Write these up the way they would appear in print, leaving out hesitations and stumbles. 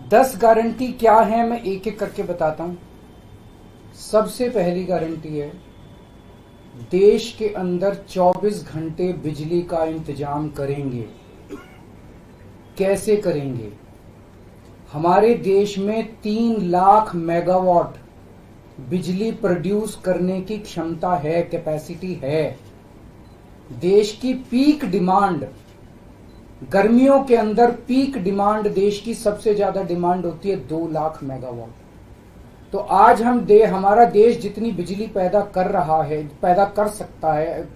10 guarantee क्या है मैं एक एक करके बताता हूं। सबसे पहली गारंटी है, देश के अंदर 24 घंटे बिजली का इंतजाम करेंगे। कैसे करेंगे? हमारे देश में 3 लाख मेगावाट बिजली प्रोड्यूस करने की क्षमता है, कैपेसिटी है। देश की पीक डिमांड, गर्मियों के अंदर पीक डिमांड देश की सबसे ज्यादा डिमांड होती है 2 लाख मेगावाट। तो आज हमारा देश जितनी बिजली पैदा कर रहा है, पैदा कर सकता है,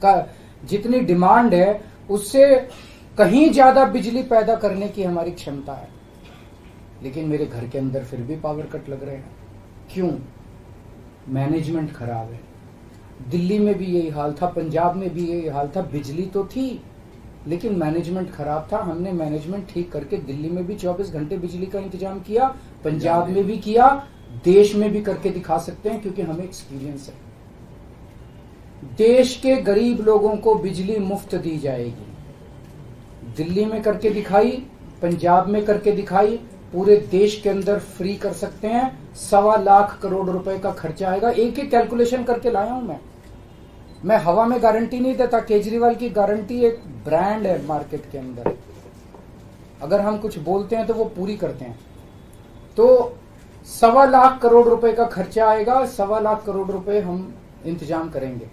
जितनी डिमांड है उससे कहीं ज्यादा बिजली पैदा करने की हमारी क्षमता है। लेकिन मेरे घर के अंदर फिर भी पावर कट लग रहे हैं। क्यों? मैनेजमेंट खराब है। दिल्ली में भी यही हाल था, पंजाब में भी यही हाल था। बिजली तो थी लेकिन मैनेजमेंट खराब था। हमने मैनेजमेंट ठीक करके दिल्ली में भी 24 घंटे बिजली का इंतजाम किया, पंजाब में भी किया, देश में भी करके दिखा सकते हैं क्योंकि हमें एक्सपीरियंस है। देश के गरीब लोगों को बिजली मुफ्त दी जाएगी। दिल्ली में करके दिखाई, पंजाब में करके दिखाई, पूरे देश के अंदर फ्री कर सकते हैं। 1.25 लाख करोड़ रुपए का खर्चा आएगा। एक एक कैलकुलेशन करके लाया हूं मैं हवा में गारंटी नहीं देता। केजरीवाल की गारंटी एक ब्रांड है मार्केट के अंदर। अगर हम कुछ बोलते हैं तो वो पूरी करते हैं। तो 1.25 लाख करोड़ रुपए का खर्चा आएगा। 1.25 लाख करोड़ रुपए हम इंतजाम करेंगे।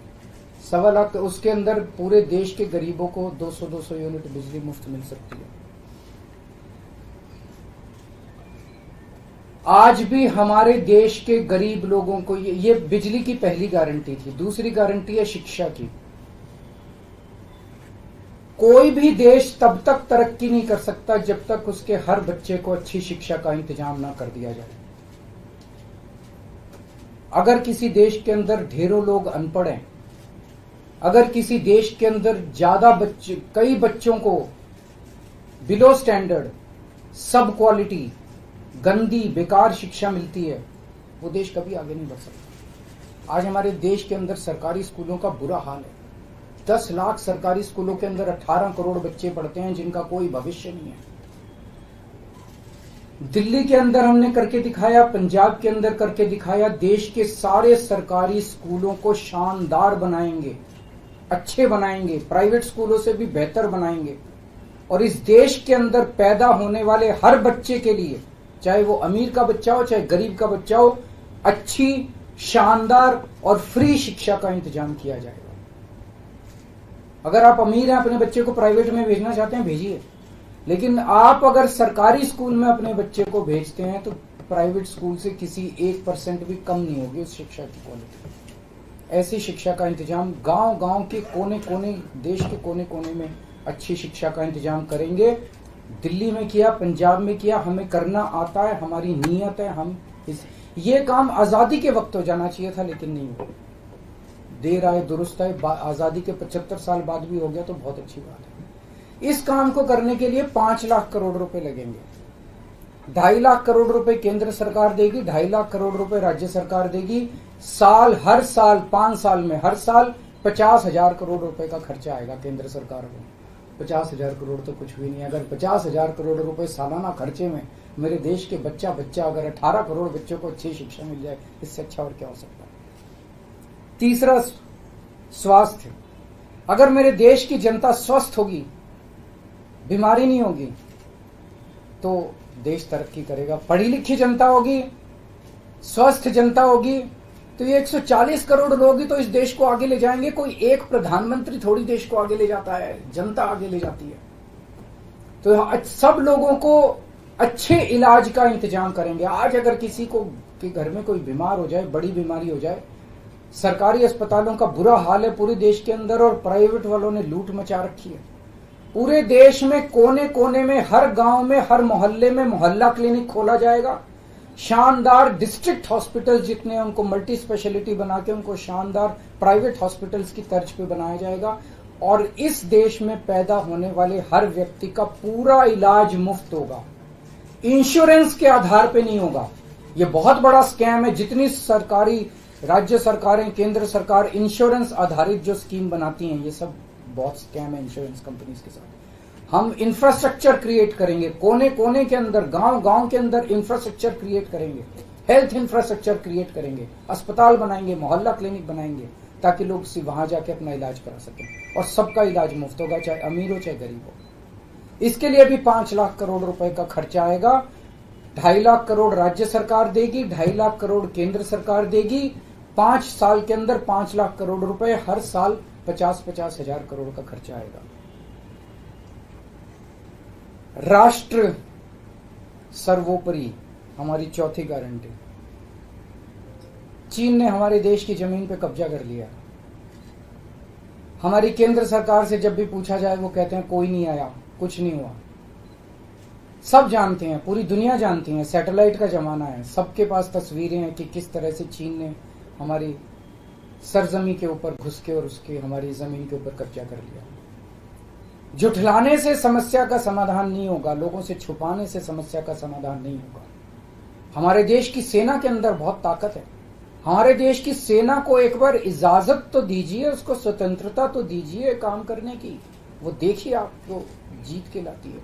1.25 लाख, उसके अंदर पूरे देश के गरीबों को 200 यूनिट बिजली मुफ्त मिल सकती है। आज भी हमारे देश के गरीब लोगों को ये बिजली की पहली गारंटी थी। दूसरी गारंटी है शिक्षा की। कोई भी देश तब तक तरक्की नहीं कर सकता जब तक उसके हर बच्चे को अच्छी शिक्षा का इंतजाम ना कर दिया जाए। अगर किसी देश के अंदर ढेरों लोग अनपढ़ हैं, अगर किसी देश के अंदर ज्यादा बच्चे, कई बच्चों को बिलो स्टैंडर्ड, सब क्वालिटी, गंदी बेकार शिक्षा मिलती है, वो देश कभी आगे नहीं बढ़ सकता। आज हमारे देश के अंदर सरकारी स्कूलों का बुरा हाल है। 10 लाख सरकारी स्कूलों के अंदर 18 करोड़ बच्चे पढ़ते हैं जिनका कोई भविष्य नहीं है। दिल्ली के अंदर हमने करके दिखाया, पंजाब के अंदर करके दिखाया। देश के सारे सरकारी स्कूलों को शानदार बनाएंगे, अच्छे बनाएंगे, प्राइवेट स्कूलों से भी बेहतर बनाएंगे। और इस देश के अंदर पैदा होने वाले हर बच्चे के लिए, चाहे वो अमीर का बच्चा हो चाहे गरीब का बच्चा हो, अच्छी, शानदार और फ्री शिक्षा का इंतजाम किया जाएगा। अगर आप अमीर हैं, अपने बच्चे को प्राइवेट में भेजना चाहते हैं, भेजिए। लेकिन आप अगर सरकारी स्कूल में अपने बच्चे को भेजते हैं तो प्राइवेट स्कूल से किसी 1% भी कम नहीं होगी उस शिक्षा की क्वालिटी। ऐसी शिक्षा का इंतजाम गांव-गांव के कोने-कोने, देश के कोने-कोने में अच्छी शिक्षा का इंतजाम करेंगे। दिल्ली में किया, पंजाब में किया, हमें करना आता है, हमारी नीयत है। ये काम आजादी के वक्त हो जाना चाहिए था लेकिन नहीं हुआ। देर आए दुरुस्त आए, आजादी के 75 साल बाद भी हो गया तो बहुत अच्छी बात है। इस काम को करने के लिए 5 लाख करोड़ रुपए लगेंगे। 2.5 लाख करोड़ रुपए केंद्र सरकार देगी, 2.5 लाख करोड़ रुपए राज्य सरकार देगी। हर साल 5 साल में हर साल 50,000 करोड़ रुपए का खर्चा आएगा केंद्र सरकार को। 50,000 करोड़ तो कुछ भी नहीं। अगर 50,000 करोड़ रुपए सालाना खर्चे में मेरे देश के बच्चा अगर 18 करोड़ बच्चों को अच्छी शिक्षा मिल जाए, इससे अच्छा और क्या हो सकता है। तीसरा, स्वास्थ्य। अगर मेरे देश की जनता स्वस्थ होगी, बीमारी नहीं होगी, तो देश तरक्की करेगा। पढ़ी लिखी जनता होगी, स्वस्थ जनता होगी, तो ये 140 करोड़ लोग ही तो इस देश को आगे ले जाएंगे। कोई एक प्रधानमंत्री थोड़ी देश को आगे ले जाता है, जनता आगे ले जाती है। तो सब लोगों को अच्छे इलाज का इंतजाम करेंगे। आज अगर किसी को के घर में कोई बीमार हो जाए, बड़ी बीमारी हो जाए, सरकारी अस्पतालों का बुरा हाल है पूरे देश के अंदर और प्राइवेट वालों ने लूट मचा रखी है। पूरे देश में कोने कोने में, हर गांव में, हर मोहल्ले में मोहल्ला क्लिनिक खोला जाएगा। शानदार डिस्ट्रिक्ट हॉस्पिटल जितने, उनको मल्टी स्पेशलिटी बना के उनको शानदार प्राइवेट हॉस्पिटल्स की तर्ज पे बनाया जाएगा। और इस देश में पैदा होने वाले हर व्यक्ति का पूरा इलाज मुफ्त होगा, इंश्योरेंस के आधार पे नहीं होगा। ये बहुत बड़ा स्कैम है। जितनी सरकारी, राज्य सरकारें, केंद्र सरकार इंश्योरेंस आधारित जो स्कीम बनाती हैं, ये सब बहुत स्कैम है इंश्योरेंस कंपनीज के साथ। हम इंफ्रास्ट्रक्चर क्रिएट करेंगे, कोने कोने के अंदर, गांव गांव के अंदर इंफ्रास्ट्रक्चर क्रिएट करेंगे, हेल्थ इंफ्रास्ट्रक्चर क्रिएट करेंगे, अस्पताल बनाएंगे, मोहल्ला क्लिनिक बनाएंगे, ताकि लोग वहां जाके अपना इलाज करा सकें और सबका इलाज मुफ्त होगा, चाहे अमीर हो चाहे गरीब हो। इसके लिए भी 5 लाख करोड़ रुपए का खर्चा आएगा। 2.5 लाख करोड़ राज्य सरकार देगी, 2.5 लाख करोड़ केंद्र सरकार देगी। 5 साल के अंदर 5 लाख करोड़ रुपए, हर साल 50-50 हजार करोड़ का खर्चा आएगा। राष्ट्र सर्वोपरि हमारी चौथी गारंटी। चीन ने हमारे देश की जमीन पे कब्जा कर लिया। हमारी केंद्र सरकार से जब भी पूछा जाए वो कहते हैं कोई नहीं आया, कुछ नहीं हुआ। सब जानते हैं, पूरी दुनिया जानती है, सैटेलाइट का जमाना है, सबके पास तस्वीरें हैं कि किस तरह से चीन ने हमारी सरजमी के ऊपर घुस के और उसके हमारी जमीन के ऊपर कब्जा कर लिया। जुठलाने से समस्या का समाधान नहीं होगा, लोगों से छुपाने से समस्या का समाधान नहीं होगा। हमारे देश की सेना के अंदर बहुत ताकत है। हमारे देश की सेना को एक बार इजाजत तो दीजिए, उसको स्वतंत्रता तो दीजिए काम करने की, वो देखिए आपको जीत के लाती है।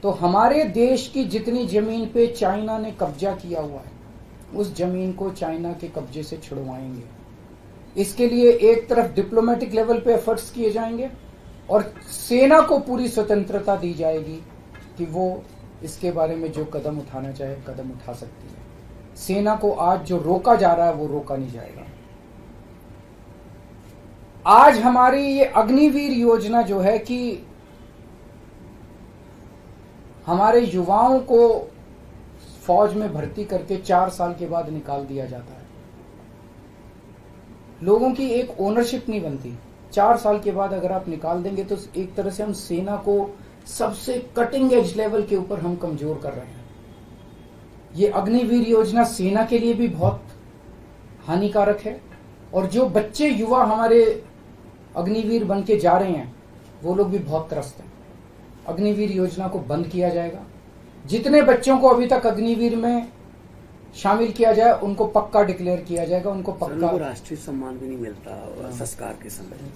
तो हमारे देश की जितनी जमीन पे चाइना ने कब्जा किया हुआ है, उस जमीन को चाइना के कब्जे से छुड़वाएंगे। इसके लिए एक तरफ डिप्लोमेटिक लेवल पे एफर्ट्स किए जाएंगे और सेना को पूरी स्वतंत्रता दी जाएगी कि वो इसके बारे में जो कदम उठाना चाहे कदम उठा सकती है। सेना को आज जो रोका जा रहा है वो रोका नहीं जाएगा। आज हमारी ये अग्निवीर योजना जो है कि हमारे युवाओं को फौज में भर्ती करके 4 साल के बाद निकाल दिया जाता है। लोगों की एक ओनरशिप नहीं बनती। 4 साल के बाद अगर आप निकाल देंगे तो एक तरह से हम सेना को सबसे कटिंग एज लेवल के ऊपर हम कमजोर कर रहे हैं। ये अग्निवीर योजना सेना के लिए भी बहुत हानिकारक है और जो बच्चे युवा हमारे अग्निवीर बन के जा रहे हैं वो लोग भी बहुत त्रस्त हैं। अग्निवीर योजना को बंद किया जाएगा। जितने बच्चों को अभी तक अग्निवीर में शामिल किया जाए उनको पक्का डिक्लेयर किया जाएगा, उनको पक्का राष्ट्रीय सम्मान भी नहीं मिलता संस्कार के समय,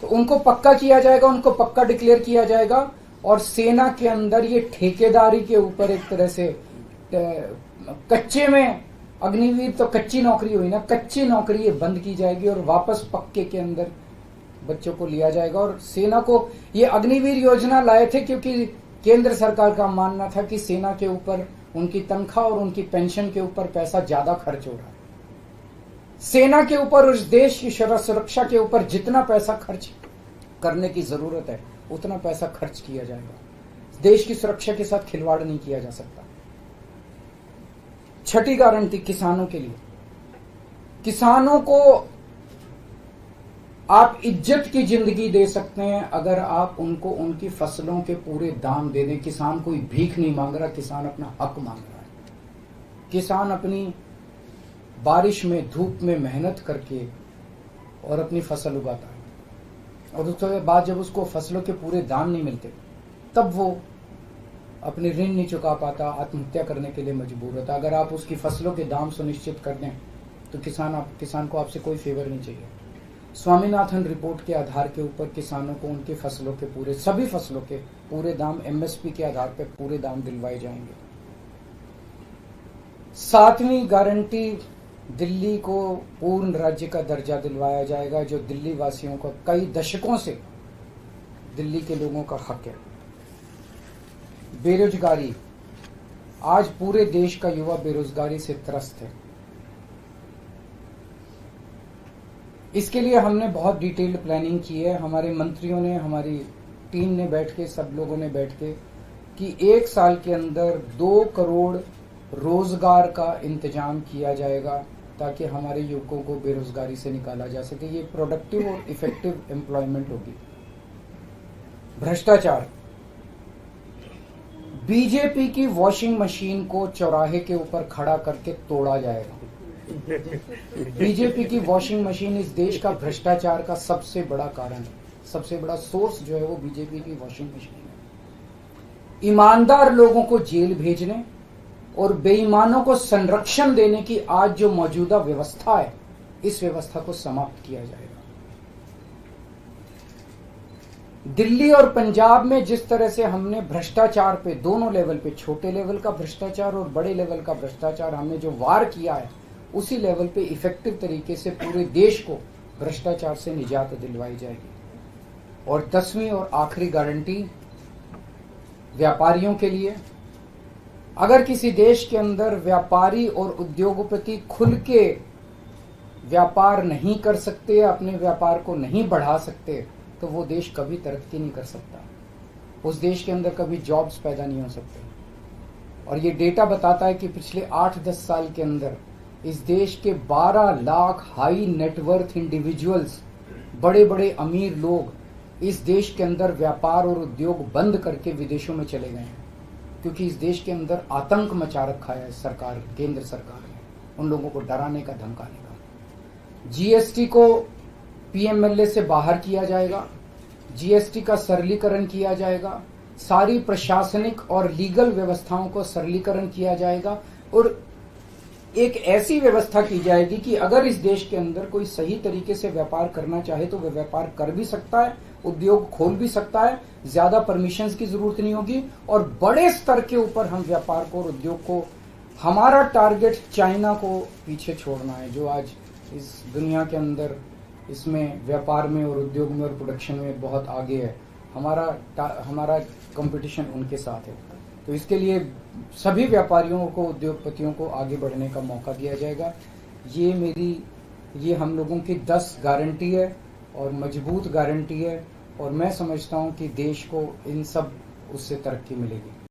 तो उनको पक्का किया जाएगा, उनको पक्का डिक्लेयर किया जाएगा। और सेना के अंदर ये ठेकेदारी के ऊपर एक तरह से कच्चे में अग्निवीर तो कच्ची नौकरी हुई ना, कच्ची नौकरी ये बंद की जाएगी और वापस पक्के के अंदर बच्चों को लिया जाएगा। और सेना को ये अग्निवीर योजना लाए थे क्योंकि केंद्र सरकार का मानना था कि सेना के ऊपर उनकी तनख्वाह और उनकी पेंशन के ऊपर पैसा ज्यादा खर्च हो रहा है। सेना के ऊपर, उस देश की सुरक्षा के ऊपर जितना पैसा खर्च करने की जरूरत है उतना पैसा खर्च किया जाएगा। देश की सुरक्षा के साथ खिलवाड़ नहीं किया जा सकता। छठी गारंटी किसानों के लिए। किसानों को आप इज्जत की जिंदगी दे सकते हैं अगर आप उनको उनकी फसलों के पूरे दाम दे दें। किसान कोई भीख नहीं मांग रहा, किसान अपना हक मांग रहा है। किसान अपनी बारिश में, धूप में मेहनत करके और अपनी फसल उगाता है और उसके बाद जब उसको फसलों के पूरे दाम नहीं मिलते तब वो अपने ऋण नहीं चुका पाता, आत्महत्या करने के लिए मजबूर होता। अगर आप उसकी फसलों के दाम सुनिश्चित कर दें तो किसान को आपसे कोई फेवर नहीं चाहिए। स्वामीनाथन रिपोर्ट के आधार के ऊपर किसानों को उनकी फसलों के सभी फसलों के पूरे दाम एमएसपी के आधार पर पूरे दाम दिलवाए जाएंगे। 7वीं गारंटी, दिल्ली को पूर्ण राज्य का दर्जा दिलवाया जाएगा, जो दिल्ली वासियों को कई दशकों से दिल्ली के लोगों का हक है। बेरोजगारी, आज पूरे देश का युवा बेरोजगारी से त्रस्त है। इसके लिए हमने बहुत डिटेल्ड प्लानिंग की है। हमारे मंत्रियों ने, हमारी टीम ने बैठ के, सब लोगों ने बैठ के कि 1 साल के अंदर 2 करोड़ रोजगार का इंतजाम किया जाएगा ताकि हमारे युवकों को बेरोजगारी से निकाला जा सके। ये प्रोडक्टिव और इफेक्टिव एम्प्लॉयमेंट होगी। भ्रष्टाचार, बीजेपी की वॉशिंग मशीन को चौराहे के ऊपर खड़ा करके तोड़ा जाएगा। बीजेपी की वॉशिंग मशीन इस देश का भ्रष्टाचार का सबसे बड़ा कारण है। सबसे बड़ा सोर्स जो है वो बीजेपी की वॉशिंग मशीन है। ईमानदार लोगों को जेल भेजने और बेईमानों को संरक्षण देने की आज जो मौजूदा व्यवस्था है, इस व्यवस्था को समाप्त किया जाएगा। दिल्ली और पंजाब में जिस तरह से हमने भ्रष्टाचार पे दोनों लेवल पे, छोटे लेवल का भ्रष्टाचार और बड़े लेवल का भ्रष्टाचार, हमने जो वार किया है, उसी लेवल पे इफेक्टिव तरीके से पूरे देश को भ्रष्टाचार से निजात दिलवाई जाएगी। और 10वीं और आखिरी गारंटी व्यापारियों के लिए, अगर किसी देश के अंदर व्यापारी और उद्योगपति खुल के व्यापार नहीं कर सकते, अपने व्यापार को नहीं बढ़ा सकते, तो वो देश कभी तरक्की नहीं कर सकता, उस देश के अंदर कभी जॉब्स पैदा नहीं हो सकते। और ये डेटा बताता है कि पिछले 8-10 साल के अंदर इस देश के 12 लाख हाई नेटवर्थ इंडिविजुअल्स, बड़े बड़े अमीर लोग इस देश के अंदर व्यापार और उद्योग बंद करके विदेशों में चले गए हैं, क्योंकि इस देश के अंदर आतंक मचा रखा है सरकार, केंद्र सरकार ने, उन लोगों को डराने का, धमकाने का। जीएसटी को पीएमएलए से बाहर किया जाएगा, जीएसटी का सरलीकरण किया जाएगा, सारी प्रशासनिक और लीगल व्यवस्थाओं को सरलीकरण किया जाएगा, और एक ऐसी व्यवस्था की जाएगी कि अगर इस देश के अंदर कोई सही तरीके से व्यापार करना चाहे तो वह व्यापार कर भी सकता है, उद्योग खोल भी सकता है, ज्यादा परमिशंस की जरूरत नहीं होगी, और बड़े स्तर के ऊपर हम व्यापार को और उद्योग को, हमारा टारगेट चाइना को पीछे छोड़ना है, जो आज इस दुनिया के अंदर इसमें व्यापार में और उद्योग में और प्रोडक्शन में बहुत आगे है। हमारा कंपटीशन उनके साथ है। तो इसके लिए सभी व्यापारियों को, उद्योगपतियों को आगे बढ़ने का मौका दिया जाएगा। ये हम लोगों की 10 गारंटी है और मजबूत गारंटी है, और मैं समझता हूं कि देश को इन सब उससे तरक्की मिलेगी।